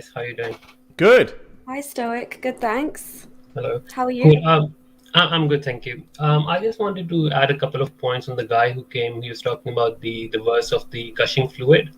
guys. How are you doing? Good. Hi, Stoic. Good, thanks. Hello. How are you? Cool. I'm good, thank you. I just wanted to add a couple of points on the guy who came. He was talking about the verse of the gushing fluid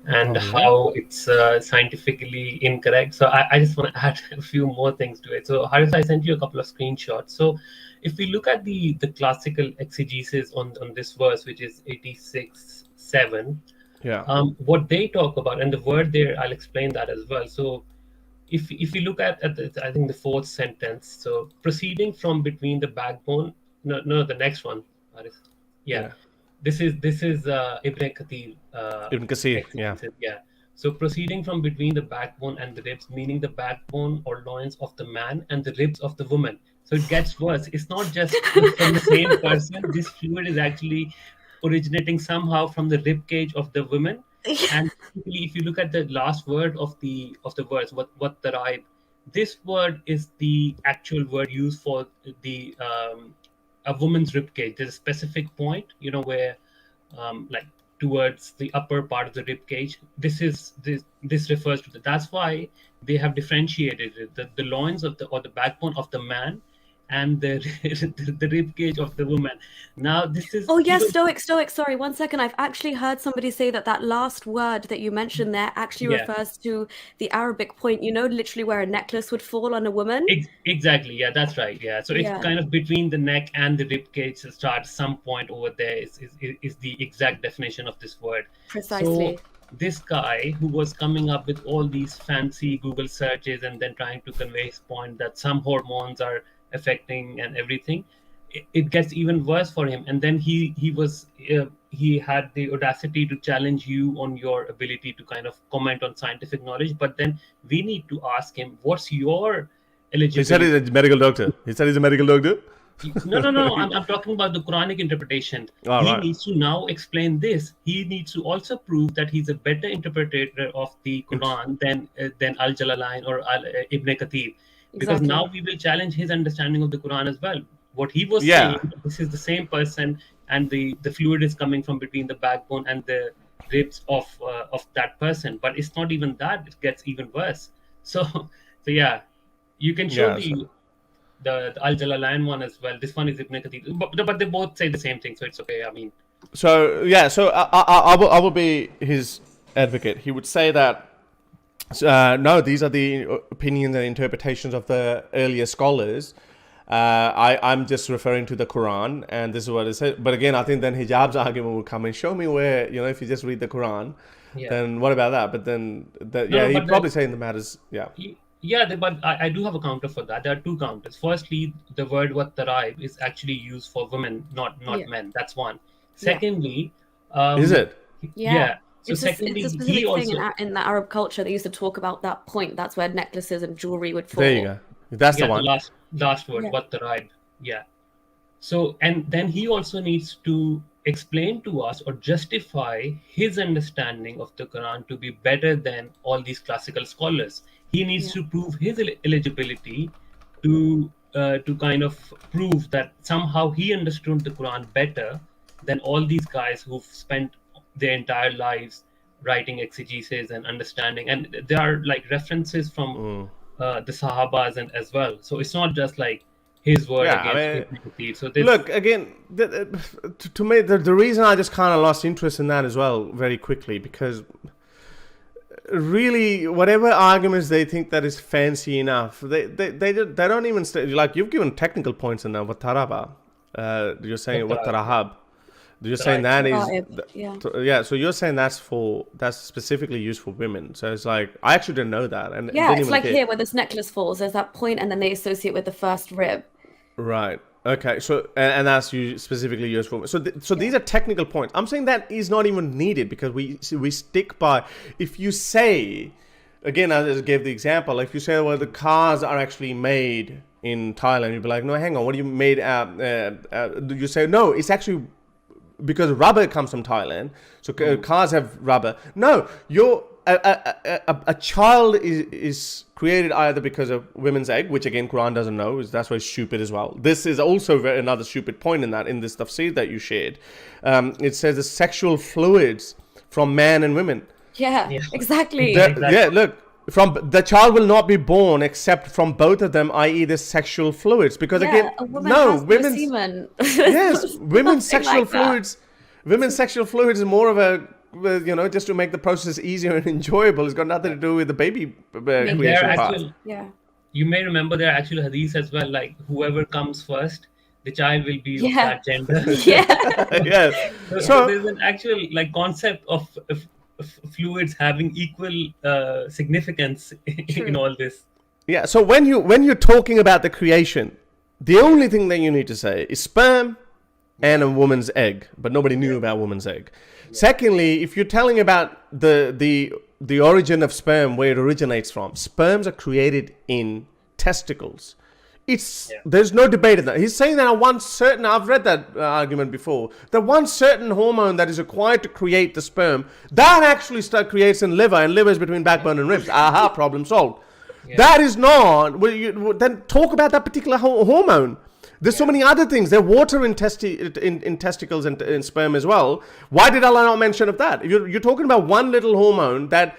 and Oh, yeah. how it's scientifically incorrect. So I just want to add a few more things to it. So Harith, I sent you a couple of screenshots. So if we look at the classical exegesis on this verse, which is 86:7, Yeah. what they talk about, and the word there, I'll explain that as well. So if you look at I think the fourth sentence, so proceeding from between the backbone, no, the next one, Harith. Yeah, Yeah. this is Ibn Kathir Ibn Kasir. Yeah. exegesis, yeah. So proceeding from between the backbone and the ribs, meaning the backbone or loins of the man and the ribs of the woman. So it gets worse. It's not just from the same person. This fluid is actually originating somehow from the rib cage of the woman. And basically, if you look at the last word of the verse, what the this word is the actual word used for the a woman's rib cage. There's a specific point, where like towards the upper part of the rib cage. This refers to that's why they have differentiated it. The loins of the backbone of the man and the the rib cage of the woman. Now this is Oh, yes, Stoic. Sorry, 1 second. I've actually heard somebody say that last word that you mentioned there actually Yeah. refers to the Arabic point, literally where a necklace would fall on a woman. Exactly, yeah, that's right. Yeah, so it's Yeah. kind of between the neck and the rib cage to start some point over there is the exact definition of this word. Precisely. So this guy who was coming up with all these fancy Google searches and then trying to convey his point that some hormones are affecting and everything, it gets even worse for him. And then he had the audacity to challenge you on your ability to kind of comment on scientific knowledge. But then we need to ask him, what's your eligibility? He said he's a medical doctor. No. I'm talking about the Quranic interpretation. Oh, He right. needs to now explain this. He needs to also prove that he's a better interpreter of the Quran than Al Jalalain or Ibn Kathir. Because Exactly. now we will challenge his understanding of the Quran as well. What he was Yeah. saying, this is the same person, and the fluid is coming from between the backbone and the ribs of that person. But it's not even that; it gets even worse. So yeah, you can show Yeah, the Al Jalalain one as well. This one is Ibn Kathir, but they both say the same thing, so it's okay. I mean, So I will be his advocate. He would say that no, these are the opinions and interpretations of the earlier scholars. I'm just referring to the Quran, and this is what it says. But again, I think then hijab's argument will come and show me where, if you just read the Quran, yeah. then what about that? But then, No, he'd but probably say in the matters, yeah. Yeah, but I do have a counter for that. There are two counters. Firstly, the word "wat taraib" is actually used for women, not Yeah. men. That's one. Yeah. Secondly, Is it? yeah. So It's secondly, a specific he thing also in the Arab culture. They used to talk about that point. That's where necklaces and jewelry would fall. There you go. That's the the one. last word, Yeah. "wat taraib." Yeah. So, and then he also needs to explain to us or justify his understanding of the Quran to be better than all these classical scholars. He needs to prove his eligibility to kind of prove that somehow he understood the Quran better than all these guys who've spent their entire lives writing exegesis and understanding. And there are like references from the Sahabas and as well. So it's not just like his word Yeah, I against mean, Ibn Kathir. So this, Look, again, to me, the reason I just kind of lost interest in that as well very quickly, because really, whatever arguments they think that is fancy enough, they don't even like, you've given technical points in now. What taraba? You're saying what tarahab? You're saying that is Tara'ib, yeah. So you're saying that's specifically used for women. So it's like, I actually didn't know that, and Yeah, didn't it's even like care. here where this necklace falls. There's that point, and then they associate with the first rib. Right. Okay. So and that's specifically used for. So these are technical points. I'm saying that is not even needed, because we stick by. If you say, again, I just gave the example. If you say, well, the cars are actually made in Thailand, you'd be like, no, hang on, what do you made? You say, no, it's actually because rubber comes from Thailand. So cars have rubber. No, a child is created either because of women's egg, which again Quran doesn't know. That's why it's stupid as well. This is also another stupid point in this tafsir that you shared. It says the sexual fluids from man and women. Yeah, exactly. Yeah, look, from the child will not be born except from both of them, i.e., the sexual fluids. Because again, a woman no, has no women's semen. yes, It's women's nothing sexual like that. fluids, women's sexual fluids is more of a, just to make the process easier and enjoyable. It's got nothing to do with the baby And there are creation part. actual, Yeah. you may remember there are actual hadiths as well, like whoever comes first, the child will be of Yeah. that gender. Yeah. Yeah. So So there's an actual like concept of fluids having equal significance in True. all this. yeah, so when you're talking about the creation, the only thing that you need to say is sperm and a woman's egg, but nobody knew about woman's egg. Secondly, if you're telling about the origin of sperm, where it originates from, sperms are created in testicles. There's no debate in that. He's saying that one certain, I've read that argument before, that one certain hormone that is required to create the sperm, that actually creates in liver, and liver is between backbone and ribs. Aha, problem solved. That is not, then talk about that particular hormone. There's so many other things. There's water in testicles and in sperm as well. Why did Allah not mention of that? You're talking about one little hormone, that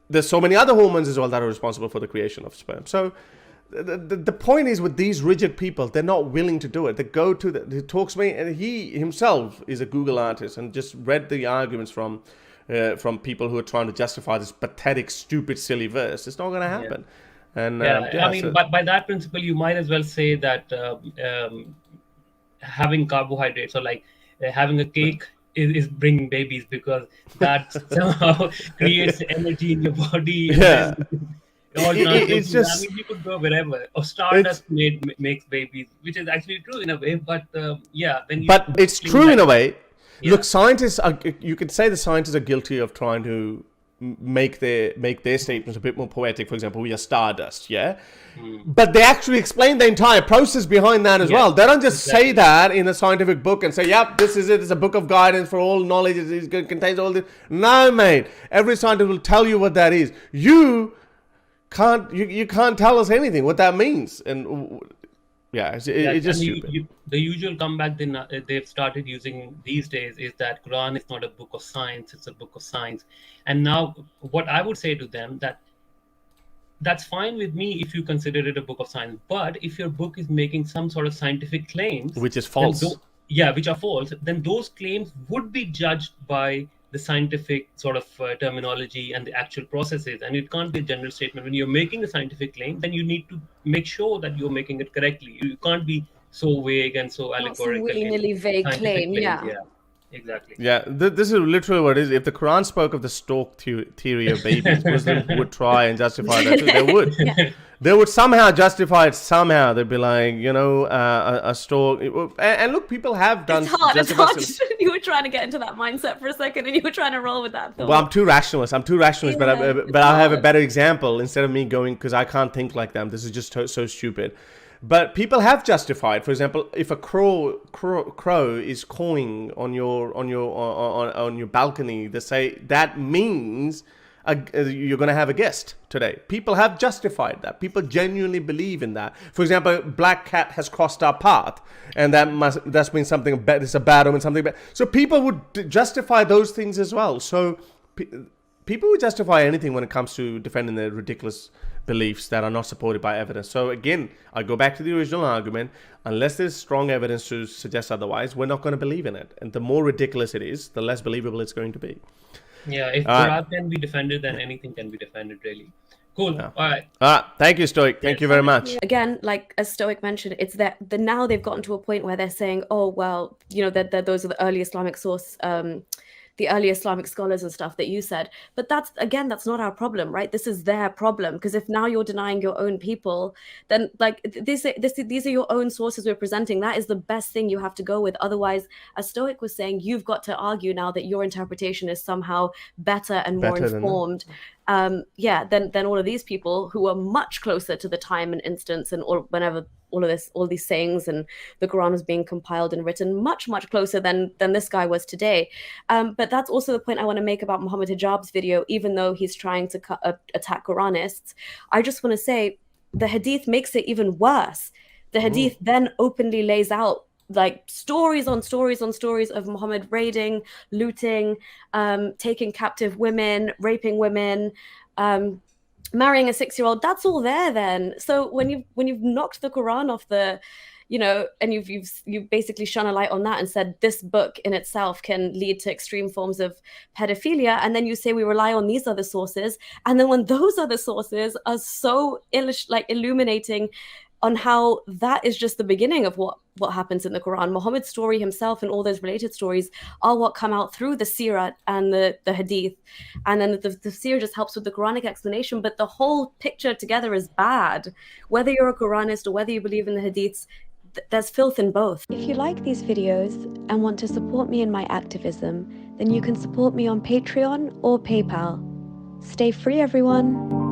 there's so many other hormones as well that are responsible for the creation of sperm. So the point is, with these rigid people, they're not willing to do it. They go to he talks to me, and he himself is a Google artist and just read the arguments from people who are trying to justify this pathetic, stupid, silly verse. It's not going to happen. And I mean, by that principle, you might as well say that having carbohydrates, or like having a cake, is bringing babies, because that somehow creates energy in your body. Yeah. It's just, I mean, you could go wherever. Or stardust makes babies, which is actually true in a way. But but it's true in a way. Yeah. Look, scientists are. You could say the scientists are guilty of trying to make their statements a bit more poetic. For example, we are stardust, yeah. But they actually explain the entire process behind that as well. They don't just say that in a scientific book and say, "Yep, this is it. It's a book of guidance for all knowledge. It contains all this." No, mate. Every scientist will tell you what that is. You can't tell us anything what that means, and it's just stupid. The usual comeback they've started using these days is that Quran is not a book of science; it's a book of science. And now, what I would say to them, that's fine with me if you consider it a book of science. But if your book is making some sort of scientific claims, which is false, which are false, then those claims would be judged by the scientific sort of terminology and the actual processes, and it can't be a general statement. When you're making a scientific claim, then you need to make sure that you're making it correctly. You can't be so vague and so allegorical. Willy-nilly vague claim, yeah, exactly. Yeah, this is literally what it is. If the Quran spoke of the stork theory of babies, Muslims would try and justify that too. They would. They would somehow justify it. Somehow they'd be like, a stork. And look, people have done. It's hard. You were trying to get into that mindset for a second, and you were trying to roll with that thought. Well, I'm too rationalist. But I'll have a better example instead of me going, because I can't think like them. This is just so stupid. But people have justified. For example, if a crow is cawing on your balcony, they say that means you're going to have a guest today. People have justified that. People genuinely believe in that. For example, black cat has crossed our path, and that's been something bad. It's a bad omen, something bad. So people would justify those things as well. So people would justify anything when it comes to defending their ridiculous beliefs that are not supported by evidence. So again, I go back to the original argument. Unless there's strong evidence to suggest otherwise, we're not going to believe in it. And the more ridiculous it is, the less believable it's going to be. Yeah, if Quran can be defended, then anything can be defended, really. Cool. Yeah. All right. Thank you, Stoic. Thank you very much. Again, like as Stoic mentioned, it's that now they've gotten to a point where they're saying, oh, well, that those are the early Islamic source, the early Islamic scholars and stuff that you said. But that's not our problem, right? This is their problem. Because if now you're denying your own people, then like these are your own sources we're presenting. That is the best thing you have to go with. Otherwise, as Stoic was saying, you've got to argue now that your interpretation is somehow better and more informed. Than all of these people who are much closer to the time and instance and whenever all these sayings and the Quran was being compiled and written, much closer than this guy was today. But that's also the point I want to make about Muhammad Hijab's video. Even though he's trying to attack Quranists, I just want to say the hadith makes it even worse. The hadith then openly lays out like stories on stories on stories of Muhammad raiding, looting, taking captive women, raping women, marrying a 6-year-old, that's all there then. So when you've knocked the Quran off the, and you've basically shone a light on that and said this book in itself can lead to extreme forms of pedophilia, and then you say we rely on these other sources, and then when those other sources are so illuminating on how that is just the beginning of what happens in the Quran. Muhammad's story himself and all those related stories are what come out through the Sirah and the Hadith. And then the Sirah just helps with the Quranic explanation, but the whole picture together is bad. Whether you're a Quranist or whether you believe in the Hadiths, there's filth in both. If you like these videos and want to support me in my activism, then you can support me on Patreon or PayPal. Stay free, everyone.